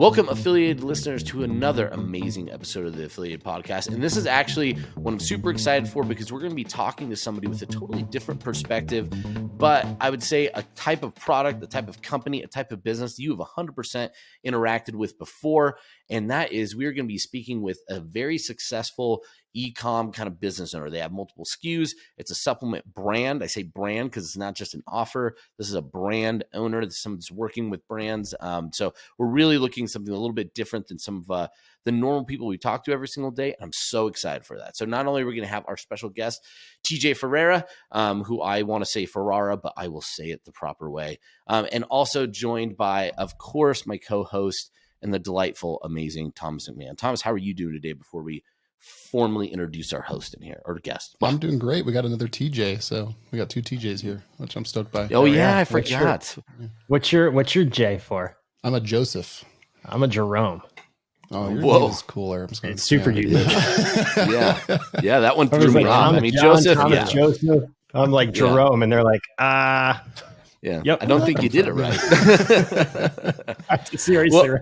Welcome, affiliated listeners, to another amazing episode of the Affiliated Podcast. And this is actually what I'm super excited for because we're going to be talking to somebody with a totally different perspective, but I would say a type of product, a type of company, a type of business you have 100% interacted with before. And that is, we're going to be speaking with a very successful Ecom kind of business owner. They have multiple SKUs. It's a supplement brand. I say brand because it's not just an offer. This is a brand owner. Someone that's working with brands. So we're really looking at something a little bit different than some of the normal people we talk to every single day. And I'm so excited for that. So not only are we going to have our special guest, TJ Ferrara, who I want to say Ferrara, but I will say it the proper way. And also joined by, of course, my co-host and the delightful, amazing Thomas McMahon. Thomas, how are you doing today before we formally introduce our host in here or guest? I'm doing great. We got another TJ, so we got two TJs here, which I'm stoked by. Oh yeah, I forgot. What's your J for? I'm a Joseph. I'm a Jerome. Oh, your name is cooler. It's super unique. yeah, that one threw me off. I mean, Joseph. Joseph. I'm like Jerome, and they're like, Yeah. Yep. I don't think you did it right. Seriously.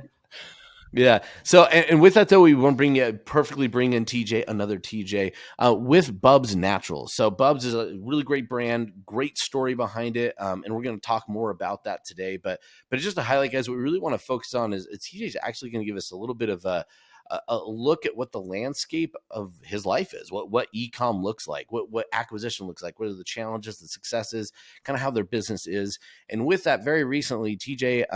Yeah. So, and with that though, we want to perfectly bring in TJ, another TJ, with Bubs Naturals. So Bubs is a really great brand, great story behind it. And we're going to talk more about that today, but just to highlight, guys, what we really want to focus on is TJ is actually going to give us a little bit of a look at what the landscape of his life is, what Ecom looks like, what acquisition looks like, what are the challenges, the successes, kind of how their business is. And with that, very recently, TJ,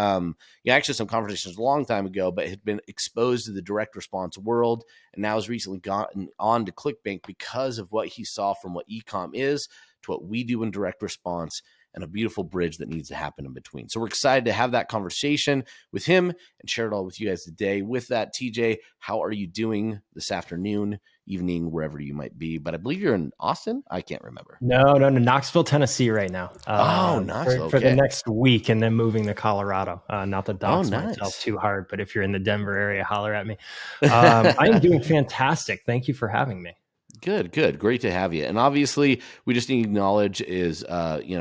actually some conversations a long time ago, but had been exposed to the direct response world and now has recently gotten on to ClickBank because of what he saw from what Ecom is to what we do in direct response, and a beautiful bridge that needs to happen in between. So we're excited to have that conversation with him and share it all with you guys today. With that, TJ, how are you doing this afternoon, evening, wherever you might be? But I believe you're in Austin. I can't remember. No, Knoxville, Tennessee right now. Knoxville. For the next week, and then moving to Colorado. Not to dox myself too hard, but if you're in the Denver area, holler at me. I am doing fantastic. Thank you for having me. Good. Great to have you. And obviously, we just need to acknowledge is,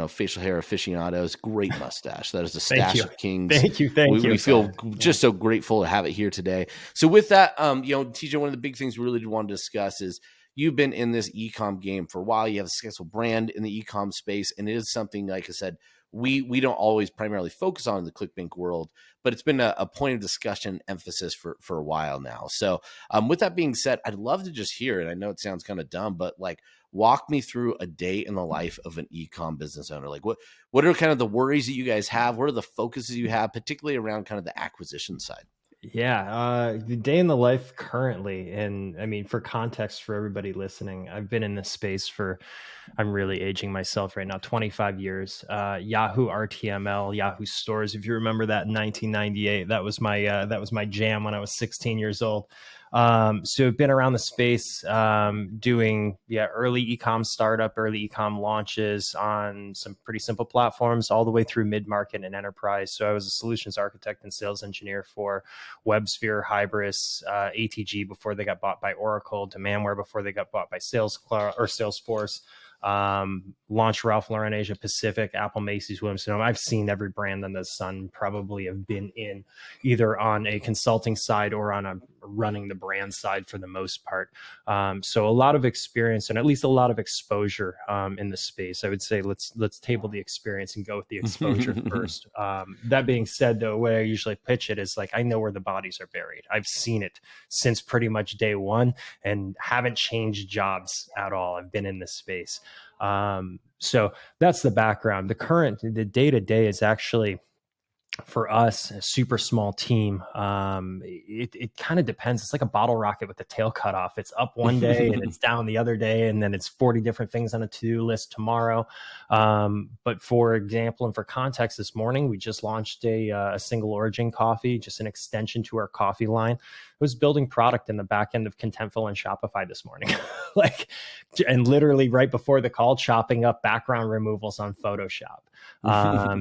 facial hair aficionados, great mustache. That is the stash of kings. Thank you. We feel just so grateful to have it here today. So with that, TJ, one of the big things we really want to discuss is you've been in this Ecom game for a while. You have a successful brand in the Ecom space, and it is something, like I said, we don't always primarily focus on in the ClickBank world, but it's been a point of discussion emphasis for a while now. So with that being said, I'd love to just hear it. I know it sounds kind of dumb, but like walk me through a day in the life of an Ecom business owner. Like what are kind of the worries that you guys have? What are the focuses you have, particularly around kind of the acquisition side? Yeah, the day in the life currently, and I mean, for context for everybody listening, I've been in this space I'm really aging myself right now, 25 years. Yahoo RTML, Yahoo Stores. If you remember that in 1998, that was my jam when I was 16 years old. So I've been around the space, doing early Ecom startup, early Ecom launches on some pretty simple platforms all the way through mid-market and enterprise. So I was a solutions architect and sales engineer for WebSphere, Hybris, ATG before they got bought by Oracle, Demandware before they got bought by Salesforce. Launch Ralph Lauren Asia Pacific, Apple, Macy's, Williams-Sonoma. I've seen every brand under the sun, probably have been in either on a consulting side or on a running the brand side for the most part. So a lot of experience and at least a lot of exposure in the space. I would say let's table the experience and go with the exposure first. That being said, though, way I usually pitch it is like, I know where the bodies are buried. I've seen it since pretty much day one and haven't changed jobs at all. I've been in this space. So that's the background. The day-to-day is actually, for us, a super small team. It kind of depends. It's like a bottle rocket with the tail cut off. It's up one day and it's down the other day, and then it's 40 different things on a to-do list tomorrow. But for example, and for context, this morning we just launched a single origin coffee, just an extension to our coffee line. I was building product in the back end of Contentful and Shopify this morning, and literally right before the call, chopping up background removals on Photoshop.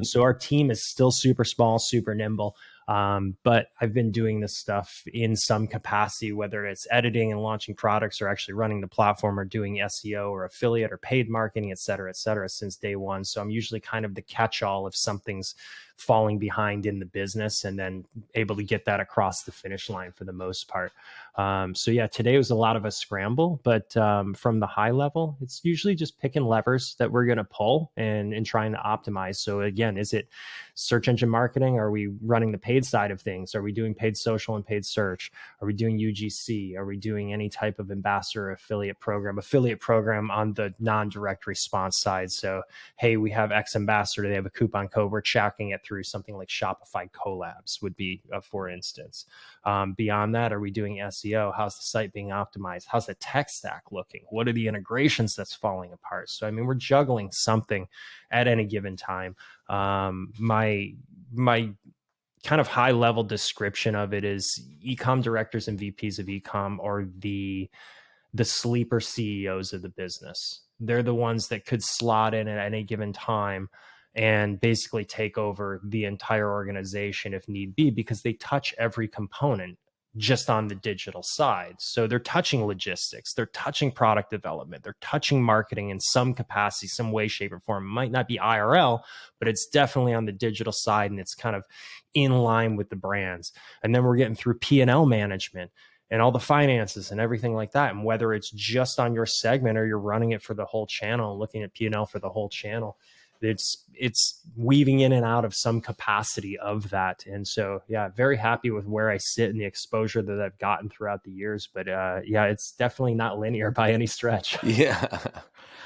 So our team is still super small, super nimble. But I've been doing this stuff in some capacity, whether it's editing and launching products or actually running the platform or doing SEO or affiliate or paid marketing, et cetera, since day one. So I'm usually kind of the catch-all if something's falling behind in the business and then able to get that across the finish line for the most part. So yeah, today was a lot of a scramble, but from the high level, it's usually just picking levers that we're going to pull and trying to optimize. So again, is it search engine marketing? Are we running the paid side of things? Are we doing paid social and paid search? Are we doing UGC? Are we doing any type of ambassador affiliate program on the non-direct response side? So, hey, we have X ambassador, they have a coupon code, we're tracking it through something like Shopify collabs would be, for instance. Beyond that, are we doing SEO? How's the site being optimized? How's the tech stack looking? What are the integrations that's falling apart? So, I mean, we're juggling something at any given time. My kind of high level description of it is ecom directors and VPs of ecom are the sleeper CEOs of the business. They're the ones that could slot in at any given time and basically take over the entire organization if need be, because they touch every component just on the digital side. So they're touching logistics, they're touching product development, they're touching marketing in some capacity, some way, shape, or form. It might not be IRL, but it's definitely on the digital side, and it's kind of in line with the brands. And then we're getting through P&L management and all the finances and everything like that. And whether it's just on your segment or you're running it for the whole channel, looking at P&L for the whole channel, it's weaving in and out of some capacity of that. And so, yeah, very happy with where I sit and the exposure that I've gotten throughout the years. But yeah, it's definitely not linear by any stretch. Yeah.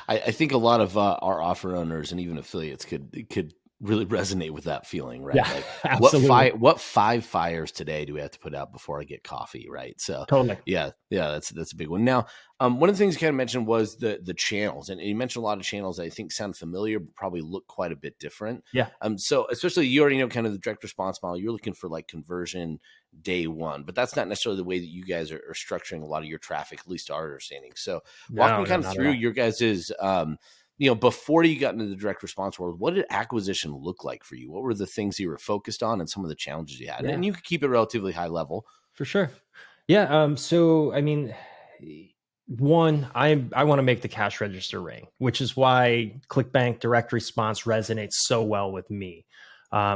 I think a lot of our offer owners and even affiliates could really resonate with that feeling, right? Yeah, Like absolutely. what 5 fires today do we have to put out before I get coffee, right? So Totally. yeah, that's a big one. Now, one of the things you kind of mentioned was the channels, and you mentioned a lot of channels that I think sound familiar, but probably look quite a bit different. Yeah. So especially you already know kind of the direct response model. You're looking for like conversion day one, but that's not necessarily the way that you guys are structuring a lot of your traffic, at least to our understanding. So walk me kind of through your guys's before you got into the direct response world, what did acquisition look like for you? What were the things you were focused on and some of the challenges you had? Yeah. And you could keep it relatively high level. For sure. Yeah. So, I mean, one, I want to make the cash register ring, which is why ClickBank direct response resonates so well with me.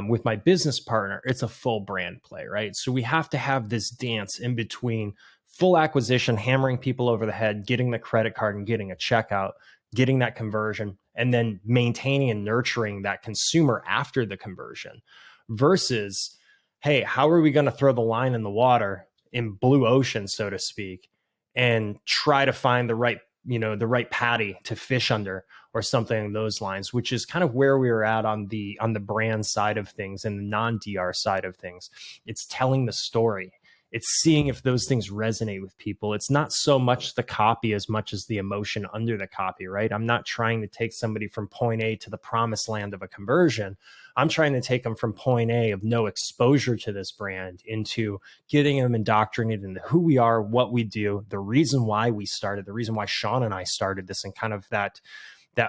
With my business partner, it's a full brand play, right? So we have to have this dance in between full acquisition, hammering people over the head, getting the credit card and getting a checkout, getting that conversion, and then maintaining and nurturing that consumer after the conversion versus, hey, how are we going to throw the line in the water in blue ocean, so to speak, and try to find the right patty to fish under or something along those lines, which is kind of where we were at on the brand side of things and the non-DR side of things. It's telling the story. It's seeing if those things resonate with people. It's not so much the copy as much as the emotion under the copy, right? I'm not trying to take somebody from point A to the promised land of a conversion. I'm trying to take them from point A of no exposure to this brand into getting them indoctrinated into who we are, what we do, the reason why we started, the reason why Sean and I started this, and kind of that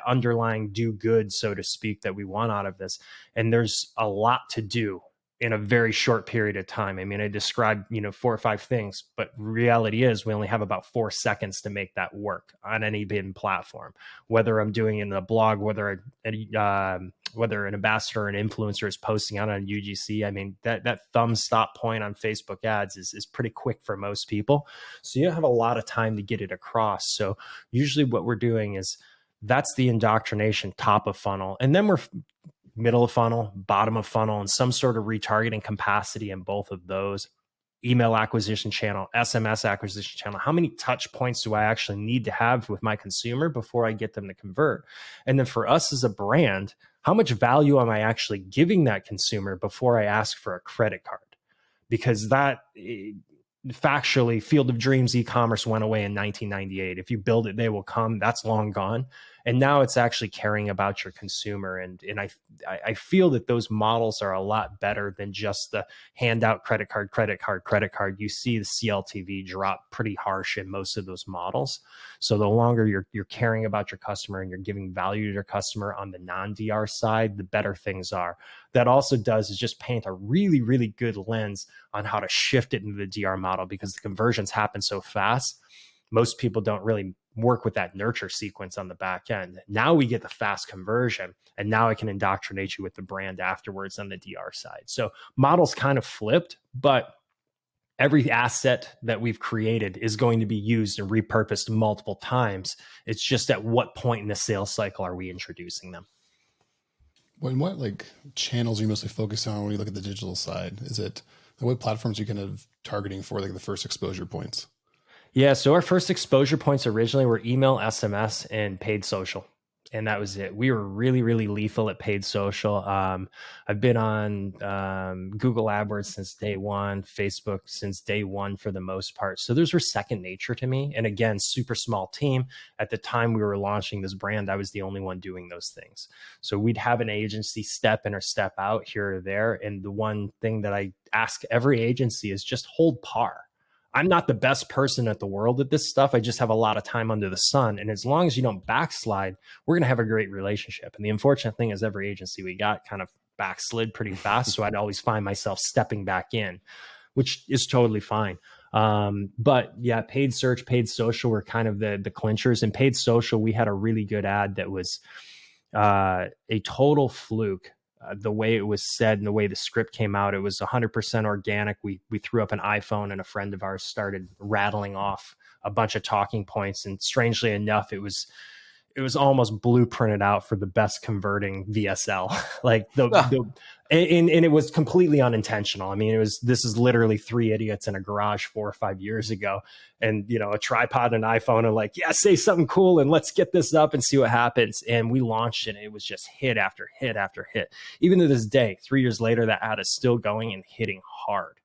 underlying do good, so to speak, that we want out of this. And there's a lot to do in a very short period of time. I mean, I described, 4 or 5 things, but reality is we only have about 4 seconds to make that work on any given platform. Whether I'm doing it in a blog, whether an ambassador or an influencer is posting out on UGC, I mean, that thumb stop point on Facebook ads is pretty quick for most people. So you don't have a lot of time to get it across. So usually what we're doing is that's the indoctrination, top of funnel. And then we're middle of funnel, bottom of funnel, and some sort of retargeting capacity in both of those. Email acquisition channel, SMS acquisition channel. How many touch points do I actually need to have with my consumer before I get them to convert? And then for us as a brand, how much value am I actually giving that consumer before I ask for a credit card? Because that factually, Field of Dreams e-commerce went away in 1998. If you build it, they will come. That's long gone. And now it's actually caring about your consumer. And I feel that those models are a lot better than just the handout credit card. You see the CLTV drop pretty harsh in most of those models. So the longer you're caring about your customer and you're giving value to your customer on the non-DR side, the better things are. That also does is just paint a really, really good lens on how to shift it into the DR model, because the conversions happen so fast. Most people don't really work with that nurture sequence on the back end. Now we get the fast conversion, and now I can indoctrinate you with the brand afterwards on the DR side. So models kind of flipped, but every asset that we've created is going to be used and repurposed multiple times. It's just at what point in the sales cycle are we introducing them? What like channels are you mostly focused on when you look at the digital side? Is it what platforms are you kind of targeting for like the first exposure points? Yeah, so our first exposure points originally were email, SMS, and paid social. And that was it. We were really, really lethal at paid social. I've been on Google AdWords since day one, Facebook since day one for the most part. So those were second nature to me. And again, super small team. At the time we were launching this brand, I was the only one doing those things. So we'd have an agency step in or step out here or there. And the one thing that I ask every agency is just hold par. I'm not the best person at the world at this stuff. I just have a lot of time under the sun. And as long as you don't backslide, we're going to have a great relationship. And the unfortunate thing is every agency we got kind of backslid pretty fast. So I'd always find myself stepping back in, which is totally fine. But yeah, paid search, paid social were kind of the clinchers. And paid social, we had a really good ad that was a total fluke. The way it was said and the way the script came out, it was 100% organic. We threw up an iPhone and a friend of ours started rattling off a bunch of talking points. And strangely enough, it was almost blueprinted out for the best converting VSL. Like and it was completely unintentional. I mean, this is literally three idiots in a garage 4 or 5 years ago, and a tripod and an iPhone, and like, yeah, say something cool and let's get this up and see what happens. And we launched it, and it was just hit after hit after hit. Even to this day, 3 years later, that ad is still going and hitting hard.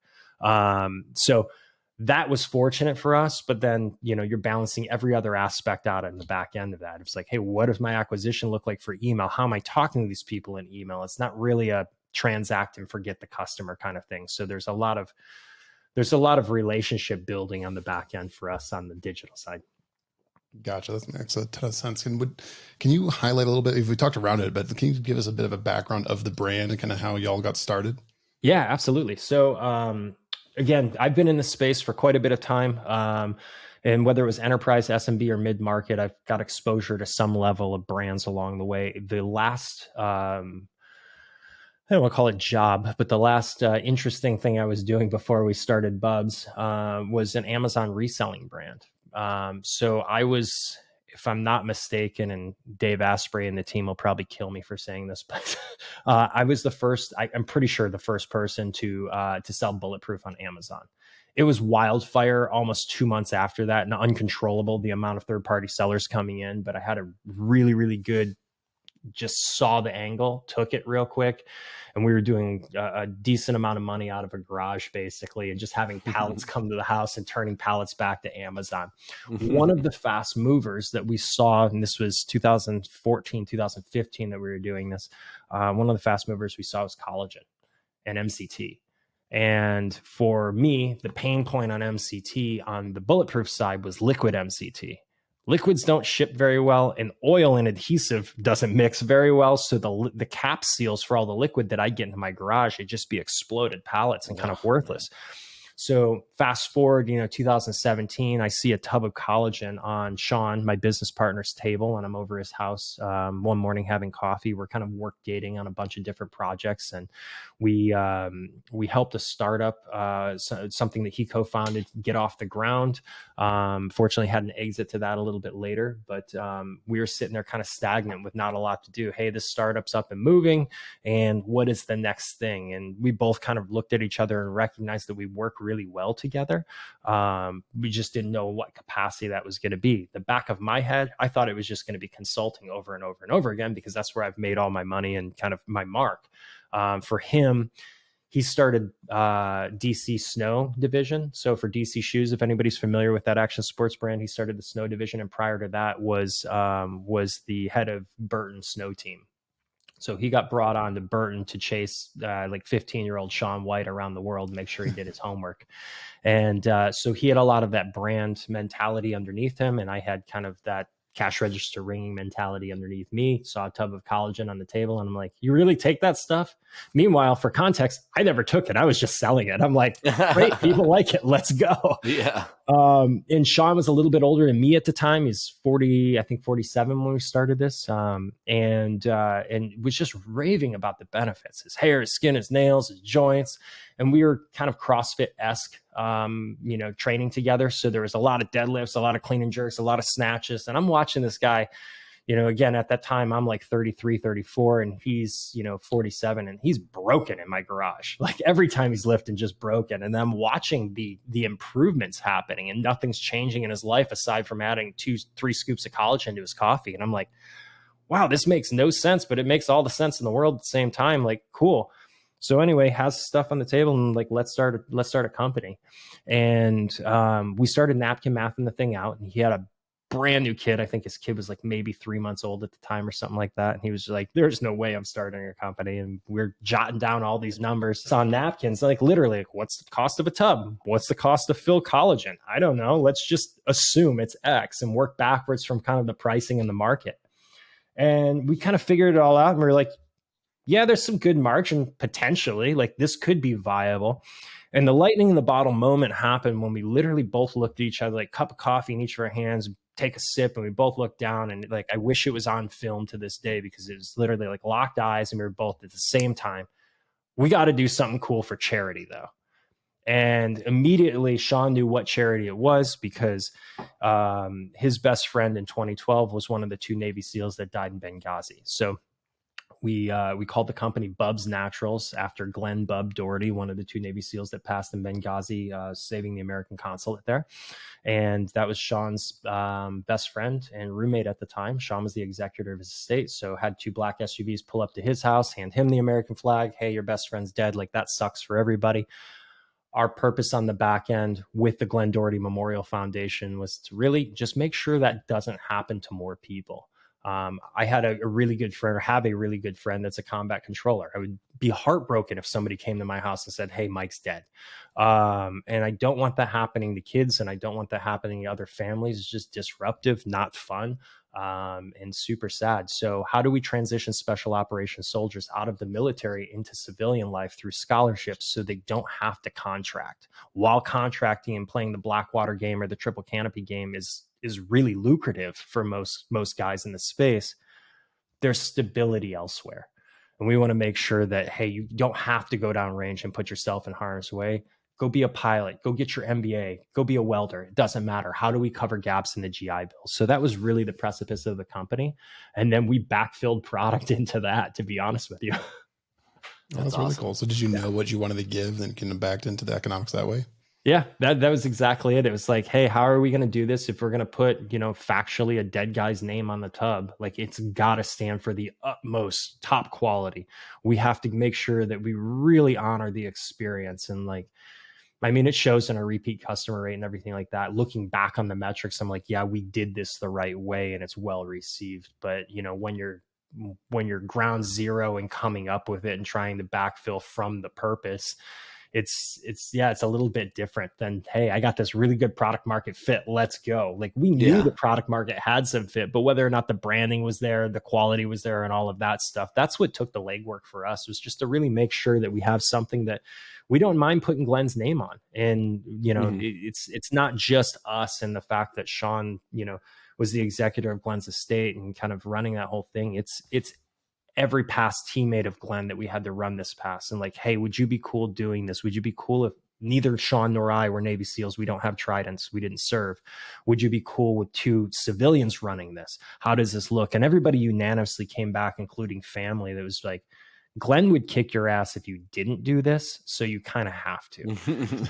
So that was fortunate for us, but then, you're balancing every other aspect out in the back end of that. It's like, hey, what does my acquisition look like for email? How am I talking to these people in email? It's not really a transact and forget the customer kind of thing. So there's a lot of relationship building on the back end for us on the digital side. Gotcha. That makes a ton of sense. Can you highlight a little bit, if we talked around it, but can you give us a bit of a background of the brand and kind of how y'all got started? Yeah, absolutely. So, again, I've been in this space for quite a bit of time. And whether it was enterprise, SMB, or mid-market, I've got exposure to some level of brands along the way. The last, I don't want to call it job, but the last interesting thing I was doing before we started Bubs was an Amazon reselling brand. So I was, if I'm not mistaken, and Dave Asprey and the team will probably kill me for saying this, but I was the first, I'm pretty sure the first person to sell Bulletproof on Amazon. It was wildfire almost 2 months after that, and uncontrollable, the amount of third-party sellers coming in. But I had a really, really good, just saw the angle, took it real quick. And we were doing a decent amount of money out of a garage, basically, and just having pallets come to the house and turning pallets back to Amazon. One of the fast movers that we saw, and this was 2014, 2015 that we were doing this, one of the fast movers we saw was collagen and MCT. And for me, the pain point on MCT on the Bulletproof side was liquid MCT. Liquids don't ship very well, and oil and adhesive doesn't mix very well. So the cap seals for all the liquid that I get into my garage, it'd just be exploded pallets and kind of worthless. So fast forward, 2017, I see a tub of collagen on Sean, my business partner's table, and I'm over his house one morning having coffee. We're kind of work gating on a bunch of different projects, and we helped a startup, something that he co-founded, get off the ground. Fortunately, had an exit to that a little bit later, but we were sitting there kind of stagnant with not a lot to do. Hey, this startup's up and moving, and what is the next thing? And we both kind of looked at each other and recognized that we work really well together. We just didn't know what capacity that was going to be. The back of my head, I thought it was just going to be consulting over and over and over again, because that's where I've made all my money and kind of my mark. For him, he started DC Snow division. So for DC Shoes, if anybody's familiar with that action sports brand, he started the Snow division, and prior to that was the head of Burton Snow team. So he got brought on to Burton to chase like 15-year-old Shaun White around the world, make sure he did his homework. And so he had a lot of that brand mentality underneath him, and I had kind of that cash register ringing mentality underneath me, saw a tub of collagen on the table, and I'm like, you really take that stuff? Meanwhile, for context, I never took it. I was just selling it. I'm like, great, people like it. Let's go. Yeah. And Sean was a little bit older than me at the time. He's 40, I think 47 when we started this. And was just raving about the benefits, his hair, his skin, his nails, his joints. And we were kind of CrossFit-esque, training together. So there was a lot of deadlifts, a lot of clean and jerks, a lot of snatches. And I'm watching this guy, again, at that time, I'm like 33, 34, and he's, 47, and he's broken in my garage. Like every time he's lifting, just broken. And I'm watching the improvements happening, and nothing's changing in his life aside from adding 2-3 scoops of collagen into his coffee. And I'm like, wow, this makes no sense, but it makes all the sense in the world at the same time. Like, cool. So anyway, has stuff on the table and like, let's start a company. And we started napkin mathing the thing out, and he had a brand new kid. I think his kid was like maybe 3 months old at the time or something like that. And he was like, there's no way I'm starting a company. And we're jotting down all these numbers on napkins, like literally, like, what's the cost of a tub? What's the cost to fill collagen? I don't know. Let's just assume it's X and work backwards from kind of the pricing in the market. And we kind of figured it all out. And we were like, yeah, there's some good margin potentially. Like this could be viable. And the lightning in the bottle moment happened when we literally both looked at each other, like cup of coffee in each of our hands, take a sip, and we both looked down, and like, I wish it was on film to this day, because it was literally like locked eyes, and we were both at the same time, we got to do something cool for charity though. And immediately Sean knew what charity it was, because his best friend in 2012 was one of the 2 Navy SEALs that died in Benghazi. So we called the company Bubs Naturals after Glenn Bub Doherty, one of the 2 Navy SEALs that passed in Benghazi, saving the American consulate there. And that was Sean's best friend and roommate at the time. Sean was the executor of his estate, so had 2 black SUVs pull up to his house, hand him the American flag. Hey, your best friend's dead. Like, that sucks for everybody. Our purpose on the back end with the Glenn Doherty Memorial Foundation was to really just make sure that doesn't happen to more people. I had a really good friend, or have a really good friend, that's a combat controller. I would be heartbroken if somebody came to my house and said, hey, Mike's dead. And I don't want that happening to kids, and I don't want that happening to other families. It's just disruptive, not fun, and super sad. So how do we transition special operations soldiers out of the military into civilian life through scholarships, so they don't have to contract? While contracting and playing the Blackwater game or the Triple Canopy game is really lucrative for most guys in the space, there's stability elsewhere. And we want to make sure that, hey, you don't have to go down range and put yourself in harm's way. Go be a pilot, go get your MBA, go be a welder. It doesn't matter. How do we cover gaps in the GI Bill? So that was really the precipice of the company. And then we backfilled product into that, to be honest with you. That's awesome. Really cool. So did you know what you wanted to give and kind of backed into the economics that way? Yeah, that was exactly it. It was like, hey, how are we going to do this if we're going to put, factually a dead guy's name on the tub? Like, it's got to stand for the utmost top quality. We have to make sure that we really honor the experience. And like, I mean, it shows in our repeat customer rate and everything like that. Looking back on the metrics, I'm like, yeah, we did this the right way and it's well received. But, when you're ground zero and coming up with it and trying to backfill from the purpose, it's a little bit different than, hey, I got this really good product market fit, let's go. Like, we knew the product market had some fit, but whether or not the branding was there, the quality was there, and all of that stuff, that's what took the legwork for us, was just to really make sure that we have something that we don't mind putting Glenn's name on. And it's not just us and the fact that Sean was the executor of Glenn's estate and kind of running that whole thing. It's every past teammate of Glenn that we had to run this past, and like, hey, would you be cool doing this? Would you be cool if neither Sean nor I were Navy SEALs? We don't have tridents. We didn't serve. Would you be cool with 2 civilians running this? How does this look? And everybody unanimously came back, including family, that was like, Glenn would kick your ass if you didn't do this. So you kind of have to.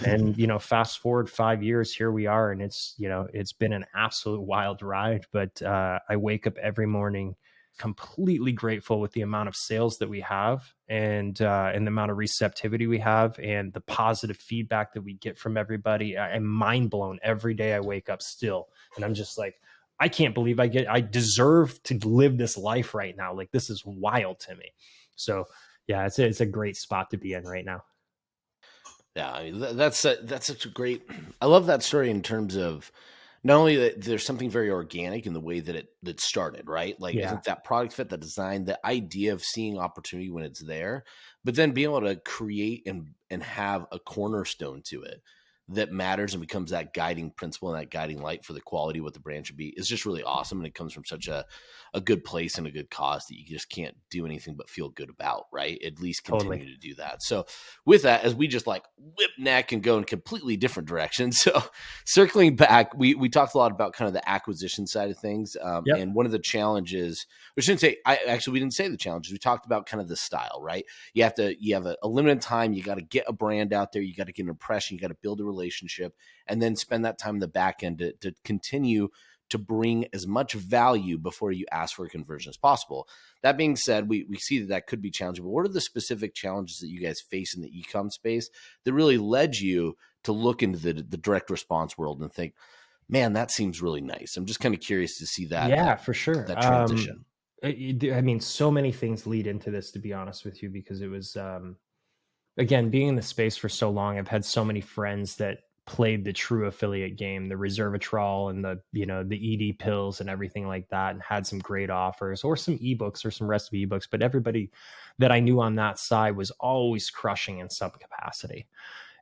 And, fast forward 5 years, here we are. And it's been an absolute wild ride, but I wake up every morning completely grateful with the amount of sales that we have, and the amount of receptivity we have, and the positive feedback that we get from everybody. I'm mind blown every day I wake up still. And I'm just like, I can't believe I deserve to live this life right now. Like, this is wild to me. So yeah, it's a great spot to be in right now. Yeah. I mean, that's such a great, I love that story in terms of not only that there's something very organic in the way that started, right? Like I Yeah, think that product fit, that design, the idea of seeing opportunity when it's there, but then being able to create and have a cornerstone to it that matters and becomes that guiding principle and that guiding light for the quality of what the brand should be is just really awesome. And it comes from such a good place and a good cause that you just can't do anything but feel good about, right? At least totally. continue to do that. So with that, as we just like whip neck and go in completely different directions. So circling back, we talked a lot about kind of the acquisition side of things. Yep. And one of the challenges, we shouldn't say, we didn't say the challenges. We talked about kind of the style, right? You have a limited time. You got to get a brand out there. You got to get an impression. You got to build a relationship, and then spend that time in the back end to continue to bring as much value before you ask for a conversion as possible. That being said, we see that could be challenging, but what are the specific challenges that you guys face in the e-com space that really led you to look into the direct response world and think, man, that seems really nice? I'm just kind of curious to see that. Yeah, for sure. That transition. I mean, so many things lead into this, to be honest with you, because it was, again, being in the space for so long, I've had so many friends that played the true affiliate game, the resveratrol and the, the ED pills and everything like that, and had some great offers or some ebooks or some recipe ebooks. But everybody that I knew on that side was always crushing in some capacity.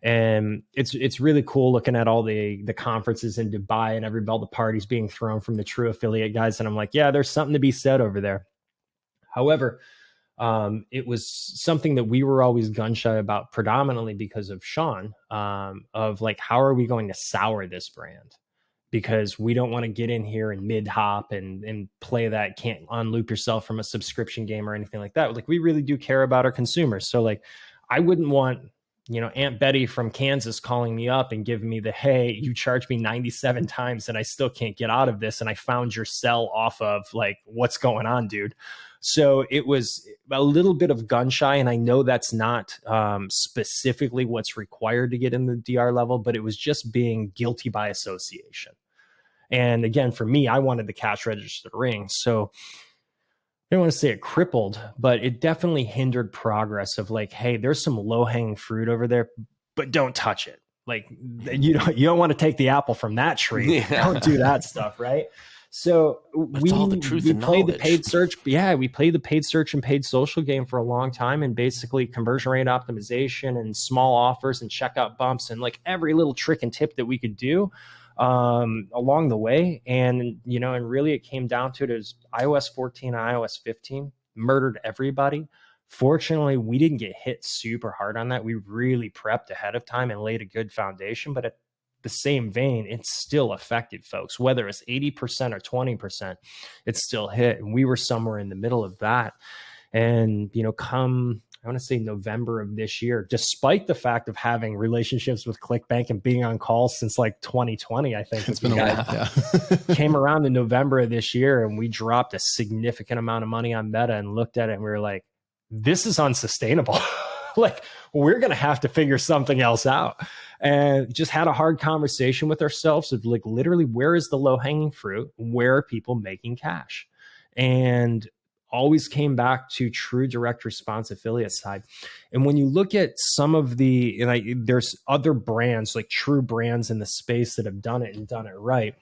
And it's really cool looking at all the conferences in Dubai and all the parties being thrown from the true affiliate guys. And I'm like, yeah, there's something to be said over there. However, it was something that we were always gun shy about, predominantly because of Sean, of like, how are we going to sour this brand? Because we don't want to get in here and mid hop and play that can't unloop yourself from a subscription game or anything like that. Like, we really do care about our consumers. So like, I wouldn't want, Aunt Betty from Kansas calling me up and giving me hey, you charged me 97 times and I still can't get out of this. And I found your cell off of, like, what's going on, dude? So it was a little bit of gun shy. And I know that's not specifically what's required to get in the DR level, but it was just being guilty by association. And again, for me, I wanted the cash register to ring. So I don't want to say it crippled, but it definitely hindered progress of like, hey, there's some low hanging fruit over there, but don't touch it. Like, you don't want to take the apple from that tree. Yeah. Don't do that stuff. Right. So we played the paid search. Yeah. We played the paid search and paid social game for a long time, and basically conversion rate optimization and small offers and checkout bumps and like every little trick and tip that we could do along the way. And, and really it came down to it as iOS 14 and iOS 15 murdered everybody. Fortunately, we didn't get hit super hard on that. We really prepped ahead of time and laid a good foundation, but at the same vein, it still affected folks, whether it's 80% or 20%, it still hit. And we were somewhere in the middle of that. And, come, I want to say November of this year, despite the fact of having relationships with ClickBank and being on calls since like 2020, I think it's been a while. Yeah. Came around in November of this year, and we dropped a significant amount of money on Meta and looked at it and we were like, this is unsustainable. Like, we're going to have to figure something else out. And just had a hard conversation with ourselves of like, literally, where is the low hanging fruit? Where are people making cash? And always came back to true direct response affiliate side. And when you look at some of there's other brands, like true brands in the space that have done it and done it right.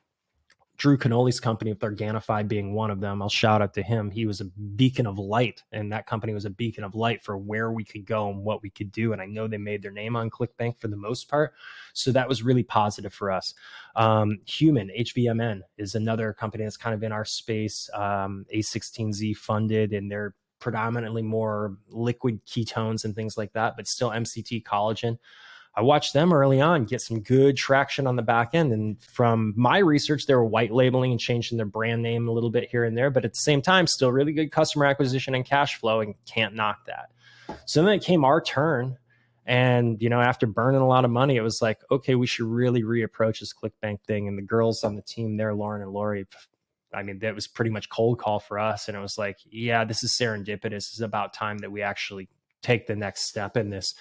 Drew Canoli's company with Organifi being one of them. I'll shout out to him. He was a beacon of light, and that company was a beacon of light for where we could go and what we could do. And I know they made their name on ClickBank for the most part. So that was really positive for us. Human, HVMN, is another company that's kind of in our space, A16Z funded, and they're predominantly more liquid ketones and things like that, but still MCT collagen. I watched them early on get some good traction on the back end. And from my research, they were white labeling and changing their brand name a little bit here and there. But at the same time, still really good customer acquisition and cash flow, and can't knock that. So then it came our turn. And, after burning a lot of money, it was like, okay, we should really reapproach this ClickBank thing. And the girls on the team there, Lauren and Lori, I mean, that was pretty much cold call for us. And it was like, yeah, this is serendipitous. It's about time that we actually take the next step in this.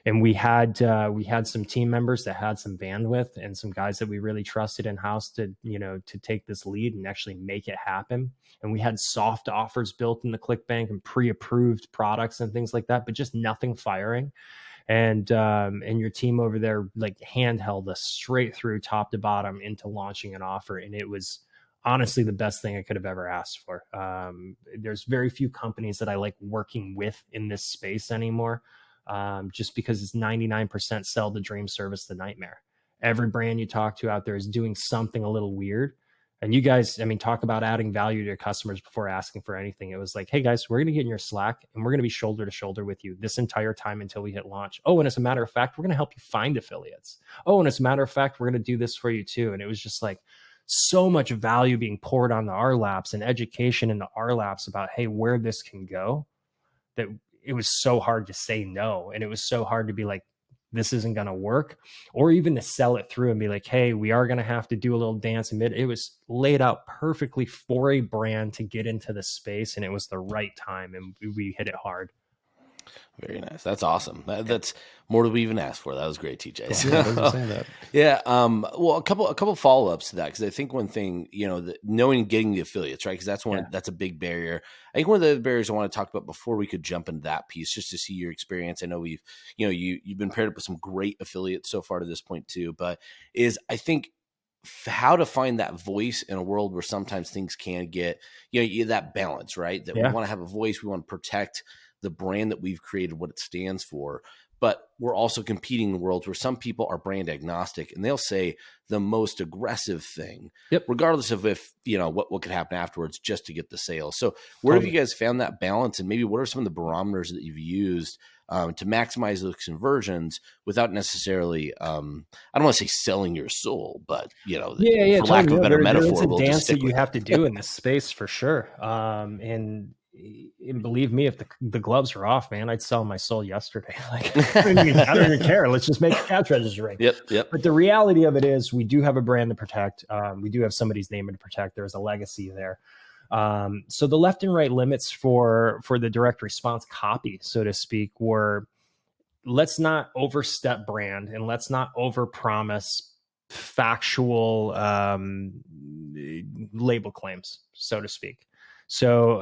And we had some team members that had some bandwidth and some guys that we really trusted in house to take this lead and actually make it happen. And we had soft offers built in the ClickBank and pre-approved products and things like that, but just nothing firing. and your team over there like handheld us straight through top to bottom into launching an offer, and it was honestly the best thing I could have ever asked for. There's very few companies that I like working with in this space anymore, just because it's 99% sell the dream, service the nightmare. Every brand you talk to out there is doing something a little weird. And you guys, I mean, talk about adding value to your customers before asking for anything. It was like, hey guys, we're going to get in your Slack and we're going to be shoulder to shoulder with you this entire time until we hit launch. Oh, and as a matter of fact, we're going to help you find affiliates. Oh, and as a matter of fact, we're going to do this for you too. And it was just like so much value being poured on the R laps and education in the R laps about, hey, where this can go, that it was so hard to say no. And it was so hard to be like, this isn't going to work, or even to sell it through and be like, hey, we are going to have to do a little dance. And it was laid out perfectly for a brand to get into the space. And it was the right time. And we hit it hard. Very nice. That's awesome. That's more than we even asked for. That was great, TJ. Yeah, I was saying that. Yeah. Well, a couple follow-ups to that, because I think one thing, knowing and getting the affiliates, right? Because that's a big barrier. I think one of the barriers I want to talk about before we could jump into that piece, just to see your experience. I know you've been paired up with some great affiliates so far to this point too, but is I think how to find that voice in a world where sometimes things can get, that balance, right? That we want to have a voice, we want to protect the brand that we've created, what it stands for, but we're also competing in worlds where some people are brand agnostic and they'll say the most aggressive thing, regardless of if, what could happen afterwards, just to get the sales. So where have you guys found that balance, and maybe what are some of the barometers that you've used to maximize those conversions without necessarily, I don't want to say selling your soul, but for lack of a better metaphor, we'll dance that you have to do in this space for sure. And believe me, if the gloves are off, man, I'd sell my soul yesterday. Like, I don't even care. Let's just make the cash register ring. Yep. But the reality of it is, we do have a brand to protect. We do have somebody's name to protect. There's a legacy there. So the left and right limits for the direct response copy, so to speak, were, let's not overstep brand and let's not overpromise factual label claims, so to speak. So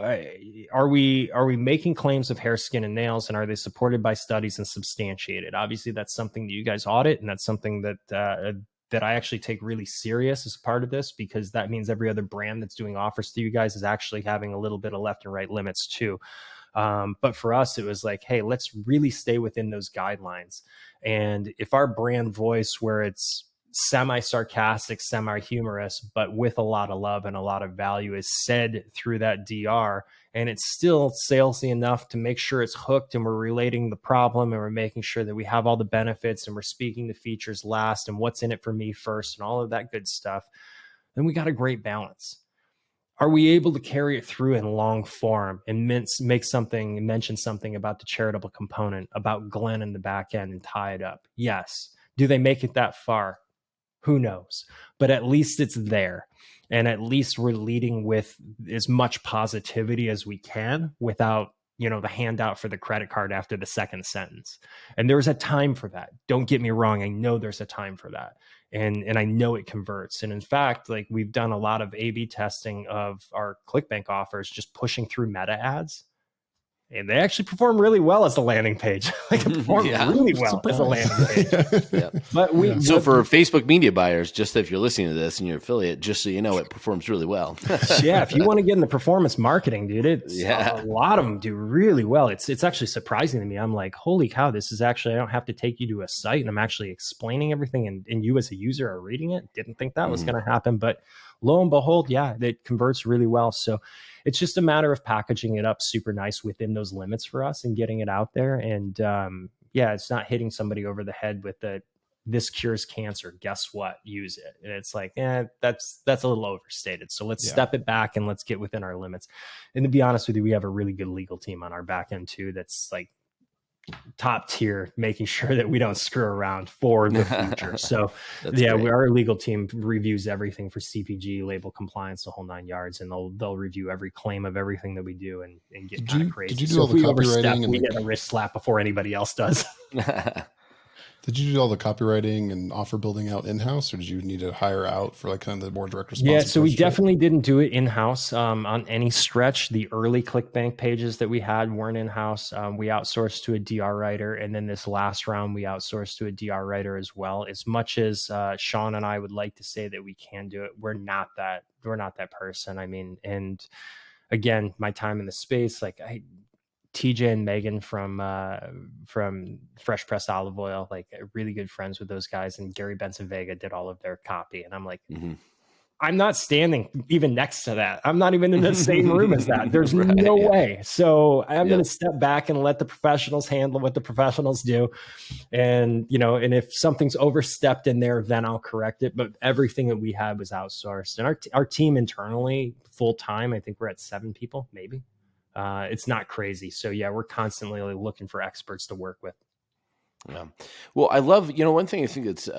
are we making claims of hair, skin, and nails, and are they supported by studies and substantiated? Obviously, that's something that you guys audit, and that's something that I actually take really serious as part of this, because that means every other brand that's doing offers to you guys is actually having a little bit of left and right limits too. But for us, it was like, hey, let's really stay within those guidelines. And if our brand voice, where it's semi-sarcastic, semi-humorous, but with a lot of love and a lot of value, is said through that DR, and it's still salesy enough to make sure it's hooked, and we're relating the problem, and we're making sure that we have all the benefits, and we're speaking the features last, and what's in it for me first, and all of that good stuff, then we got a great balance. Are we able to carry it through in long form and mention something about the charitable component, about Glenn in the back end, and tie it up? Yes. Do they make it that far? Who knows? But at least it's there. And at least we're leading with as much positivity as we can without, the handout for the credit card after the second sentence. And there's a time for that. Don't get me wrong. I know there's a time for that. And I know it converts. And in fact, like, we've done a lot of A/B testing of our ClickBank offers, just pushing through meta ads. And they actually perform really well as a landing page. Like, they perform really well as a landing page. But for Facebook media buyers, just if you're listening to this and you're an affiliate, just so you know, it performs really well. If you want to get into performance marketing, dude, a lot of them do really well. It's actually surprising to me. I'm like, holy cow, this is actually, I don't have to take you to a site, and I'm actually explaining everything, and you as a user are reading it. Didn't think that was going to happen, but lo and behold, it converts really well. So it's just a matter of packaging it up super nice within those limits for us and getting it out there. And it's not hitting somebody over the head with this cures cancer. Guess what? Use it. And it's like, that's a little overstated. So let's step it back and let's get within our limits. And to be honest with you, we have a really good legal team on our back end too. That's like top tier, making sure that we don't screw around for the future. So our legal team reviews everything for CPG, label compliance, the whole 9 yards, and they'll review every claim of everything that we do and get kind of crazy. Did you do all the copywriting? We get a wrist slap before anybody else does. Did you do all the copywriting and offer building out in-house, or did you need to hire out for like kind of the more direct Yeah, response so we approach to it? definitely didn't do it in-house on any stretch. The early ClickBank pages that we had weren't in-house. We outsourced to a DR writer, and then this last round we outsourced to a DR writer as well. As much as Sean and I would like to say that we can do it, we're not that person. I mean, and again, my time in the space, like TJ and Megan from Fresh Pressed Olive Oil, like really good friends with those guys, and Gary Benson Vega did all of their copy, and I'm like, I'm not standing even next to that. I'm not even in the same room as that. There's Right, no yeah. way. So I'm going Yep. to step back and let the professionals handle what the professionals do. And, and if something's overstepped in there, then I'll correct it. But everything that we had was outsourced. And our team internally, full time, I think we're at 7 people, maybe. It's not crazy. So yeah, we're constantly looking for experts to work with. Yeah. Well, I love, one thing I think it's,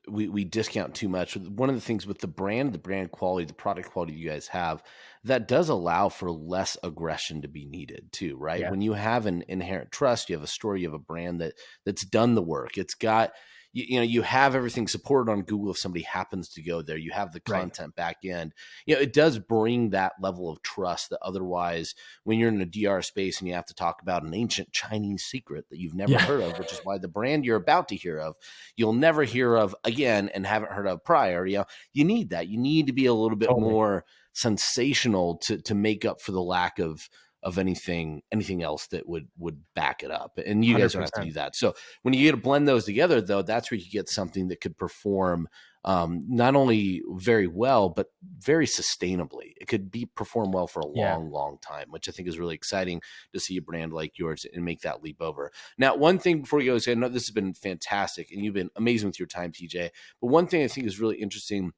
we discount too much. One of the things with the brand quality, the product quality you guys have, that does allow for less aggression to be needed too, right? Yeah. When you have an inherent trust, you have a story, you have a brand that's done the work. It's got, you have everything supported on Google. If somebody happens to go there, you have the content back end. It does bring that level of trust that otherwise, when you're in a DR space and you have to talk about an ancient Chinese secret that you've never heard of, which is why the brand you're about to hear of, you'll never hear of again and haven't heard of prior. You need that. You need to be a little bit more sensational to make up for the lack of anything else that would back it up. And you guys don't have to do that. So when you get to blend those together, though, that's where you get something that could perform not only very well, but very sustainably. It could perform well for a long time, which I think is really exciting to see a brand like yours and make that leap over. Now, one thing before you go, I know this has been fantastic and you've been amazing with your time, TJ, but one thing I think is really interesting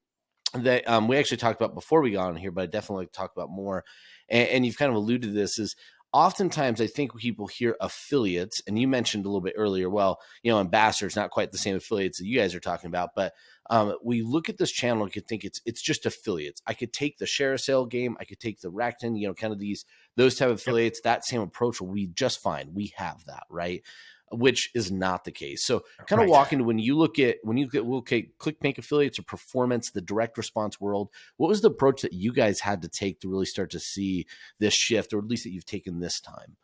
that we actually talked about before we got on here, but I definitely like to talk about more. And you've kind of alluded to this, is oftentimes I think people hear affiliates, and you mentioned a little bit earlier, well, ambassadors, not quite the same affiliates that you guys are talking about, but we look at this channel and could think it's just affiliates. I could take the share a sale game. I could take the Rakuten, kind of those type of affiliates. That same approach will be just fine. We have that, right? Which is not the case. So kind of walk into when you look at ClickBank affiliates or performance, the direct response world, what was the approach that you guys had to take to really start to see this shift, or at least that you've taken this time?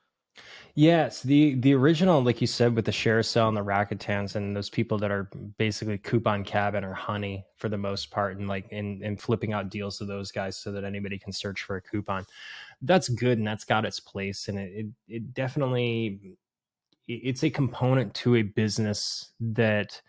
Yes, the original, like you said, with the share cell and the Rakutens and those people that are basically coupon cabin or honey for the most part, and like in flipping out deals to those guys so that anybody can search for a coupon. That's good, and that's got its place, and it definitely, it's a component to a business that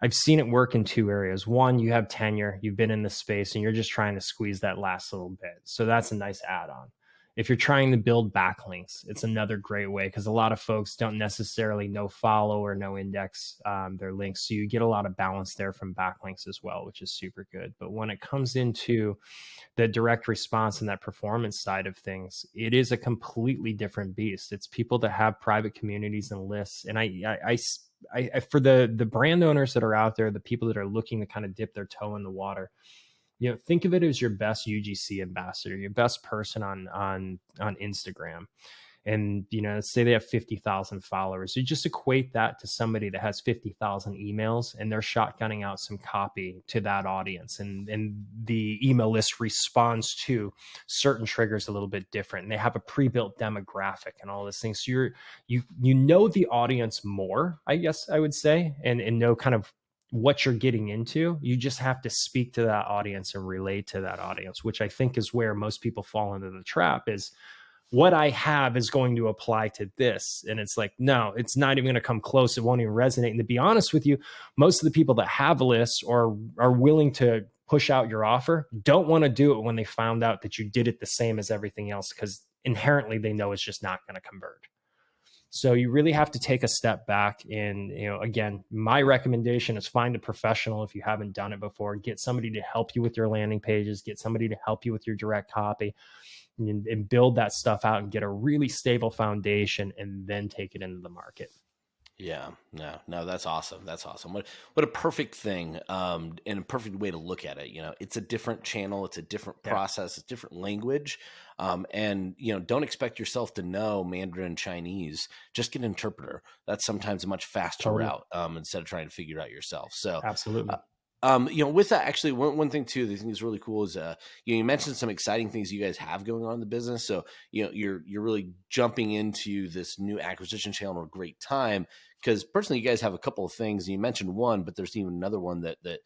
I've seen it work in 2 areas. One, you have tenure, you've been in the space, and you're just trying to squeeze that last little bit. So that's a nice add-on. If you're trying to build backlinks, it's another great way, because a lot of folks don't necessarily no follow or no index their links. So you get a lot of balance there from backlinks as well, which is super good. But when it comes into the direct response and that performance side of things, it is a completely different beast. It's people that have private communities and lists. And I for the brand owners that are out there, the people that are looking to kind of dip their toe in the water, think of it as your best UGC ambassador, your best person on Instagram. And, say they have 50,000 followers. You just equate that to somebody that has 50,000 emails, and they're shotgunning out some copy to that audience. And the email list responds to certain triggers a little bit different. And they have a pre-built demographic and all these things. So you know the audience more, I guess I would say, and know kind of what you're getting into. You just have to speak to that audience and relate to that audience, which I think is where most people fall into the trap, is what I have is going to apply to this. And it's like, no, it's not even going to come close. It won't even resonate. And to be honest with you, most of the people that have lists or are willing to push out your offer don't want to do it when they found out that you did it the same as everything else, because inherently they know it's just not going to convert. So you really have to take a step back. And, again, my recommendation is find a professional if you haven't done it before. Get somebody to help you with your landing pages, get somebody to help you with your direct copy, and build that stuff out and get a really stable foundation, and then take it into the market. Yeah, no, that's awesome. That's awesome. What a perfect thing, and a perfect way to look at it. It's a different channel, it's a different Yeah, process, it's different language, and don't expect yourself to know Mandarin Chinese. Just get an interpreter. That's sometimes a much faster totally. route, instead of trying to figure it out yourself. So, uh, Absolutely. with that, actually, one thing too that I think is really cool is, you mentioned some exciting things you guys have going on in the business. So, you're really jumping into this new acquisition channel at a great time, because personally, you guys have a couple of things. And you mentioned one, but there's even another one that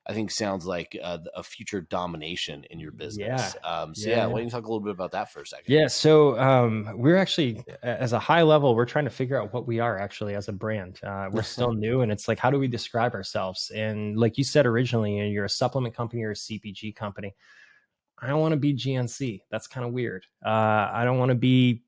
I think sounds like, a future domination in your Yeah. business. So Yeah. yeah, why Yeah. don't you talk a little bit about that for a second? Yeah, so we're actually, as a high level, we're trying to figure out what we are actually as a brand. We're still new, and it's like, how do we describe ourselves? And like you said originally, you're a supplement company or a CPG company. I don't want to be GNC. That's kind of weird. I don't want to be,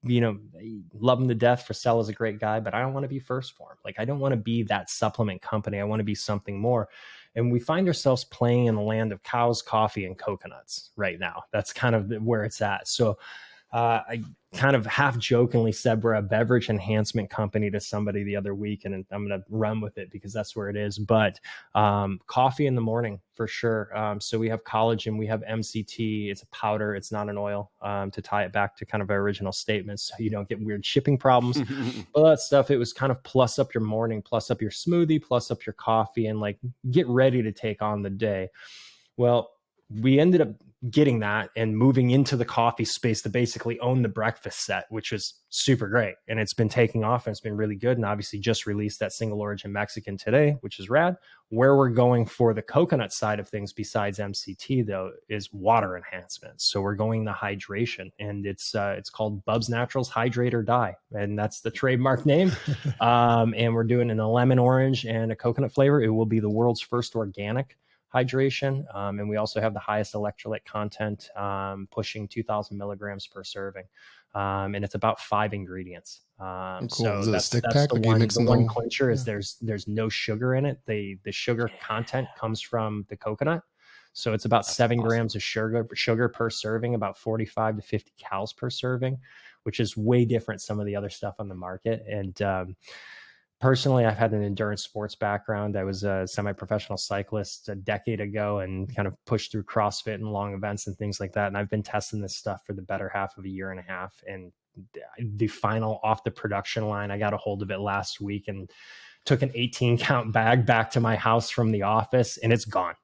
love him to death for Sell is a great guy, but I don't want to be First Form. Like, I don't want to be that supplement company. I want to be something more. And we find ourselves playing in the land of cows, coffee, and coconuts right now. That's kind of where it's at. So I kind of half jokingly said we're a beverage enhancement company to somebody the other week, and I'm going to run with it because that's where it is. But coffee in the morning for sure. So we have collagen, we have MCT. It's a powder, it's not an oil. To tie it back to kind of our original statements, so you don't get weird shipping problems. All that stuff. It was kind of plus up your morning, plus up your smoothie, plus up your coffee, and like get ready to take on the day. Well, we ended up getting that and moving into the coffee space to basically own the breakfast set, which was super great. And it's been taking off and it's been really good. And obviously just released that single origin Mexican today, which is rad. Where we're going for the coconut side of things, besides MCT though, is water enhancement. So we're going the hydration, and it's called Bubs Naturals Hydrate or Die. And that's the trademark name. And we're doing in a lemon orange and a coconut flavor. It will be the world's first organic hydration. And we also have the highest electrolyte content, pushing 2,000 milligrams per serving. And it's about 5 ingredients. Oh, cool. So Is it a stick that's pack? Like, are you the mixing one the? clincher is Yeah. there's no sugar in it. The sugar content comes from the coconut. So it's about That's 7 awesome. grams of sugar per serving, about 45 to 50 calories per serving, which is way different some of the other stuff on the market. And personally, I've had an endurance sports background. I was a semi-professional cyclist a decade ago and kind of pushed through CrossFit and long events and things like that. And I've been testing this stuff for the better half of a year and a half. And the final off the production line, I got a hold of it last week and took an 18 count bag back to my house from the office, and it's gone.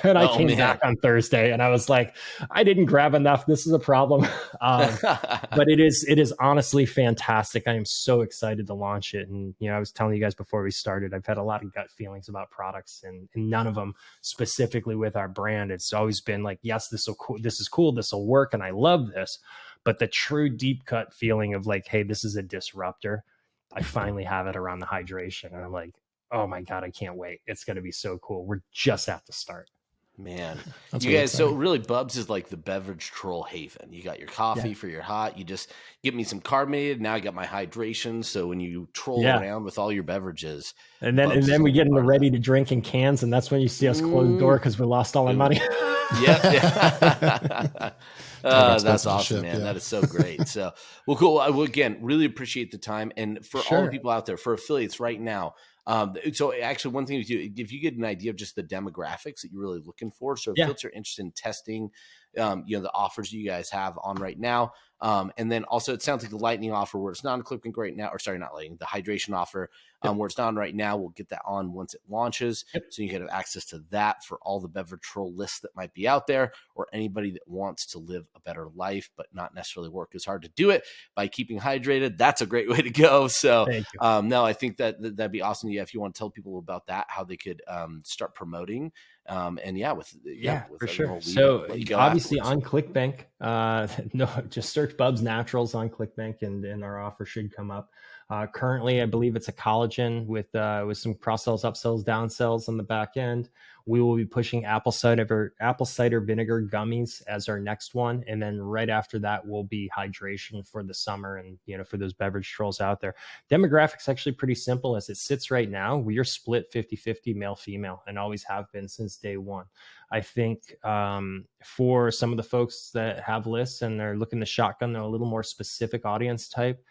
And I Oh came man. back on Thursday and I was like, I didn't grab enough. This is a problem. But it is honestly fantastic. I am so excited to launch it. And I was telling you guys before we started, I've had a lot of gut feelings about products, and none of them specifically with our brand. It's always been like, yes, this is cool, this will work, and I love this. But the true deep cut feeling of like, hey, this is a disruptor, I finally have it around the hydration. And I'm like, oh my God, I can't wait. It's going to be so cool. We're just at the start. Man, That's you really guys, so exciting. really Bubs is like the beverage troll haven. You got your coffee Yeah. for your hot. You just get me some carbonated. Now I got my hydration. So when you troll Yeah. around with all your beverages, And Bubs is then going we to be get into part of that. ready to drink in cans. And that's when you see us close the door Mm, because we lost all our ooh, money. yep. Yeah. Talk about That's expensive to awesome, ship. man. Yeah. That is so great. So, well, cool. I will again really appreciate the time, and for all the Sure. people out there, for affiliates right now. So actually, one thing to do, if you get an idea of just the demographics that you're really looking for, so Yeah. affiliates are interested in testing, the offers you guys have on right now. And then also, it sounds like the lightning offer where it's not on ClickBank right now, or sorry, not lightning, the hydration offer, Yep. where it's not on right now. We'll get that on once it launches, Yep. so you can have access to that for all the beverage troll lists that might be out there, or anybody that wants to live a better life but not necessarily work as hard to do it by keeping hydrated. That's a great way to go. So Thank you. no, I think that'd be awesome. Yeah, if you want to tell people about that, how they could start promoting, and with Yeah, for everything, sure. we'll So let you go obviously afterwards. on ClickBank, no, just search Bubs Naturals on ClickBank, and our offer should come up. Currently, I believe it's a collagen with some cross sells, upsells, downsells on the back end. We will be pushing apple cider vinegar gummies as our next one, and then right after that will be hydration for the summer, and for those beverage trolls out there. Demographics actually pretty simple as it sits right now. We are split 50-50 male female, and always have been since day one. I think for some of the folks that have lists and they're looking to shotgun a little more specific audience type,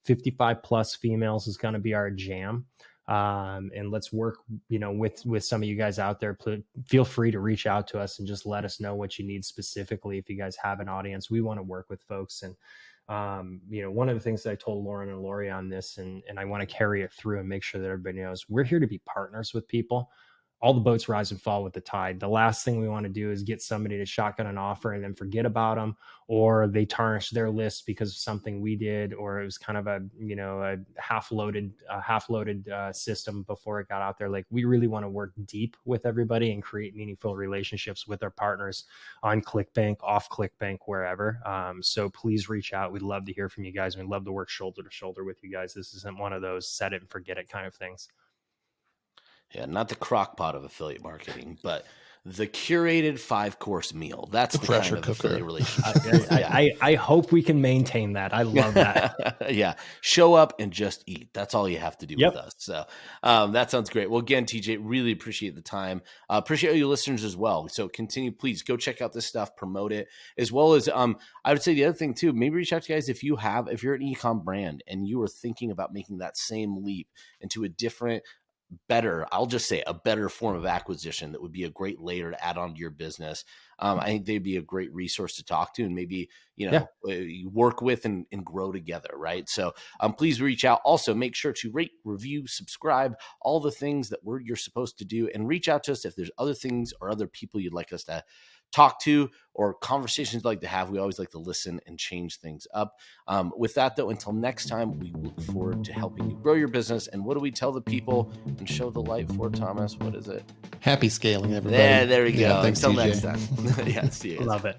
55 plus females is going to be our jam. And let's work, with some of you guys out there. Feel free to reach out to us and just let us know what you need specifically. If you guys have an audience, we want to work with folks. And, one of the things that I told Lauren and Lori on this, and I want to carry it through and make sure that everybody knows, we're here to be partners with people. All the boats rise and fall with the tide. The last thing we want to do is get somebody to shotgun an offer and then forget about them, or they tarnish their list because of something we did, or it was kind of a half-loaded system before it got out there. Like, we really want to work deep with everybody and create meaningful relationships with our partners on ClickBank, off ClickBank, wherever. So please reach out. We'd love to hear from you guys. We'd love to work shoulder to shoulder with you guys. This isn't one of those set it and forget it kind of things. Yeah, not the crock pot of affiliate marketing, but the curated 5-course meal. That's the pressure kind of cooker. affiliate relationship. I hope we can maintain that. I love that. Yeah. Show up and just eat. That's all you have to do Yep. with us. So that sounds great. Well, again, TJ, really appreciate the time. Appreciate all you listeners as well. So continue, please go check out this stuff, promote it, as well as I would say the other thing too, maybe reach out to you guys if you're an e-com brand and you are thinking about making that same leap into a different, better, I'll just say a better form of acquisition that would be a great layer to add on to your business. I think they'd be a great resource to talk to and maybe, you work with and grow together. Right. So please reach out. Also, make sure to rate, review, subscribe, all the things that you're supposed to do, and reach out to us if there's other things or other people you'd like us to talk to or conversations you'd like to have. We always like to listen and change things up. With that, though, until next time, we look forward to helping you grow your business. And what do we tell the people and show the light for, Thomas? What is it? Happy scaling, everybody. There we go. Thanks, Until TJ. next time. Yeah, see you guys. Love it.